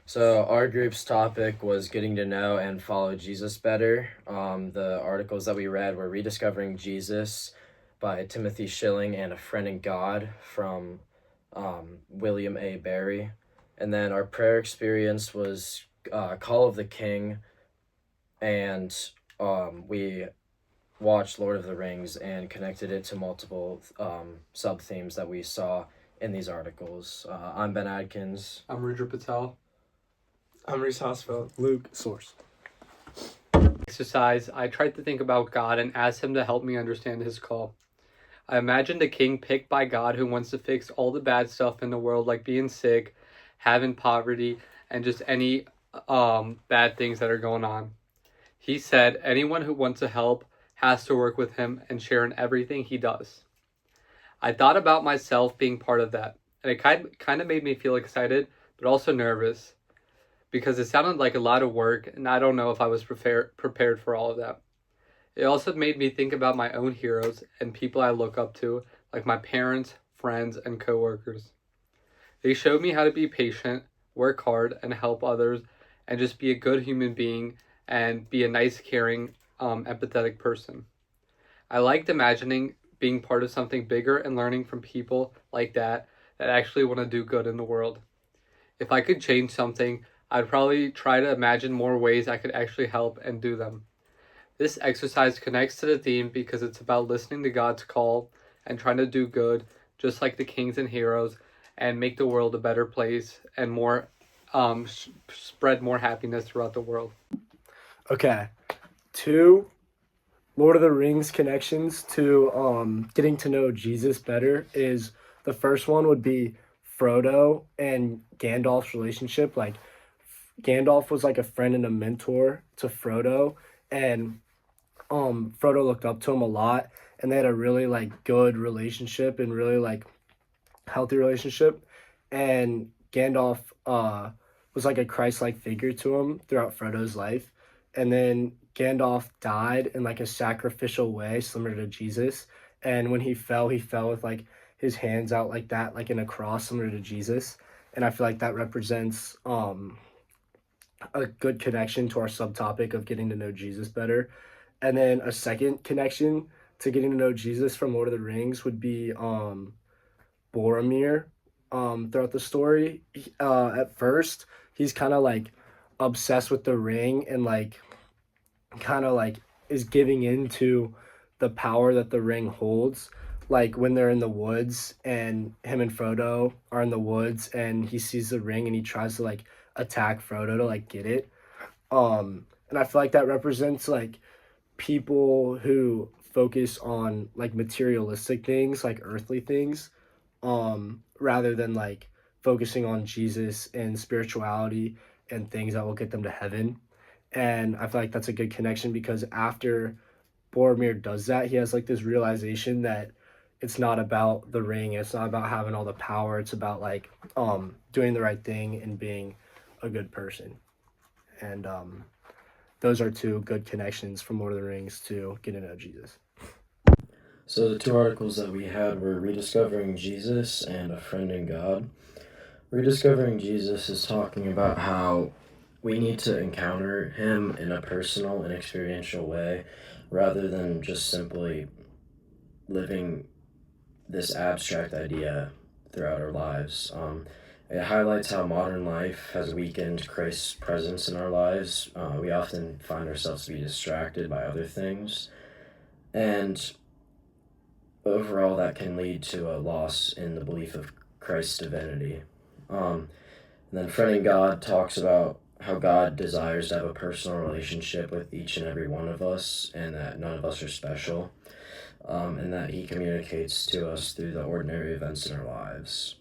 So our group's topic was getting to know and follow Jesus better. The articles that we read were Rediscovering Jesus by Timothy Schilling and A Friend in God from William A. Barry. And then our prayer experience was Call of the King, and we watched Lord of the Rings and connected it to multiple sub themes that we saw in these articles. I'm Ben Adkins. I'm Rudra Patel. I'm Reese Hosfeld. Luke Source. Exercise, I tried to think about God and asked him to help me understand his call. I imagined a king picked by God who wants to fix all the bad stuff in the world, like being sick, having poverty, and just any bad things that are going on. He said anyone who wants to help has to work with him and share in everything he does. I thought about myself being part of that, and it kind of made me feel excited, but also nervous, because it sounded like a lot of work, and I don't know if I was prepared for all of that. It also made me think about my own heroes and people I look up to, like my parents, friends, and coworkers. They showed me how to be patient, work hard, and help others, and just be a good human being and be a nice, caring, empathetic person. I liked imagining being part of something bigger and learning from people like that actually want to do good in the world. If I could change something, I'd probably try to imagine more ways I could actually help and do them. This exercise connects to the theme because it's about listening to God's call and trying to do good, just like the kings and heroes, and make the world a better place and more, spread more happiness throughout the world. Okay. 2 Lord of the Rings connections to getting to know Jesus better is the first one would be Frodo and Gandalf's relationship. Like Gandalf was like a friend and a mentor to Frodo, and Frodo looked up to him a lot, and they had a really like good relationship and really like healthy relationship. And Gandalf was like a Christ-like figure to him throughout Frodo's life. And then Gandalf died in like a sacrificial way, similar to Jesus. And when he fell with like his hands out like that, like in a cross, similar to Jesus. And I feel like that represents a good connection to our subtopic of getting to know Jesus better. And then a second connection to getting to know Jesus from Lord of the Rings would be Boromir throughout the story. At first, he's kind of like obsessed with the ring and like kind of like is giving into the power that the ring holds. Like when they're in the woods and him and Frodo are in the woods and he sees the ring and he tries to like attack Frodo to like get it. And I feel like that represents like people who focus on like materialistic things, like earthly things, rather than like focusing on Jesus and spirituality and things that will get them to heaven. And I feel like that's a good connection because after Boromir does that, he has like this realization that it's not about the ring, it's not about having all the power, it's about like doing the right thing and being a good person. And those are 2 good connections from Lord of the Rings to get to know Jesus. So the 2 articles that we had were Rediscovering Jesus and A Friend in God. Rediscovering Jesus is talking about how we need to encounter him in a personal and experiential way rather than just simply living this abstract idea throughout our lives. It highlights how modern life has weakened Christ's presence in our lives. We often find ourselves to be distracted by other things, and overall that can lead to a loss in the belief of Christ's divinity. And then Friend in God talks about how God desires to have a personal relationship with each and every one of us, and that none of us are special, and that he communicates to us through the ordinary events in our lives.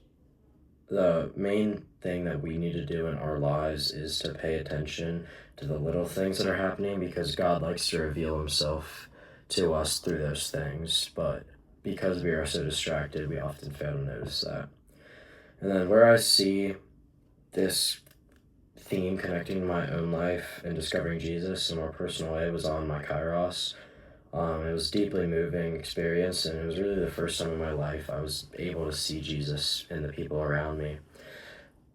The main thing that we need to do in our lives is to pay attention to the little things that are happening, because God likes to reveal himself to us through those things, but because we are so distracted, we often fail to notice that. And then where I see this theme connecting my own life and discovering Jesus in a more personal way was on my Kairos. It was a deeply moving experience, and it was really the first time in my life I was able to see Jesus in the people around me.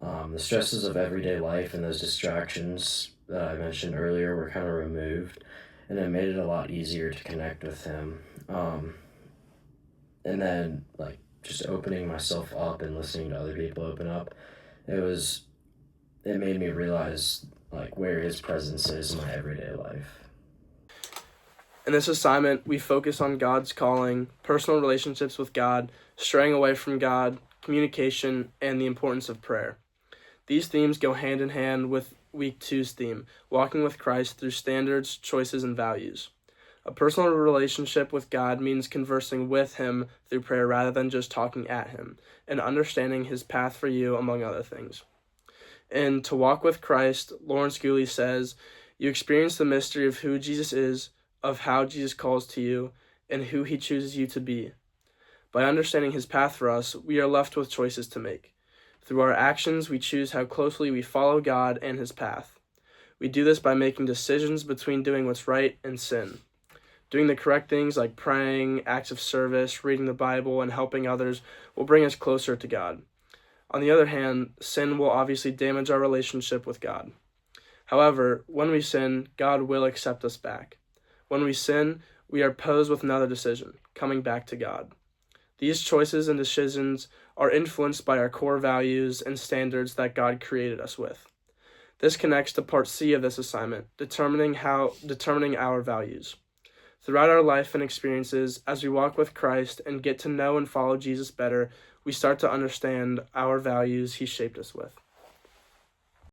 The stresses of everyday life and those distractions that I mentioned earlier were kind of removed, and it made it a lot easier to connect with him. And then, like, just opening myself up and listening to other people open up, it made me realize, like, where his presence is in my everyday life. In this assignment, we focus on God's calling, personal relationships with God, straying away from God, communication, and the importance of prayer. These themes go hand in hand with Week 2's theme, walking with Christ through standards, choices, and values. A personal relationship with God means conversing with Him through prayer rather than just talking at Him, and understanding His path for you, among other things. In To Walk with Christ, Lawrence Gooley says, "You experience the mystery of who Jesus is, of how Jesus calls to you, and who He chooses you to be. By understanding His path for us, we are left with choices to make. Through our actions, we choose how closely we follow God and His path. We do this by making decisions between doing what's right and sin. Doing the correct things like praying, acts of service, reading the Bible, and helping others will bring us closer to God. On the other hand, sin will obviously damage our relationship with God. However, when we sin, God will accept us back. When we sin, we are posed with another decision, coming back to God. These choices and decisions are influenced by our core values and standards that God created us with. This connects to Part C of this assignment, determining our values. Throughout our life and experiences, as we walk with Christ and get to know and follow Jesus better, we start to understand our values He shaped us with.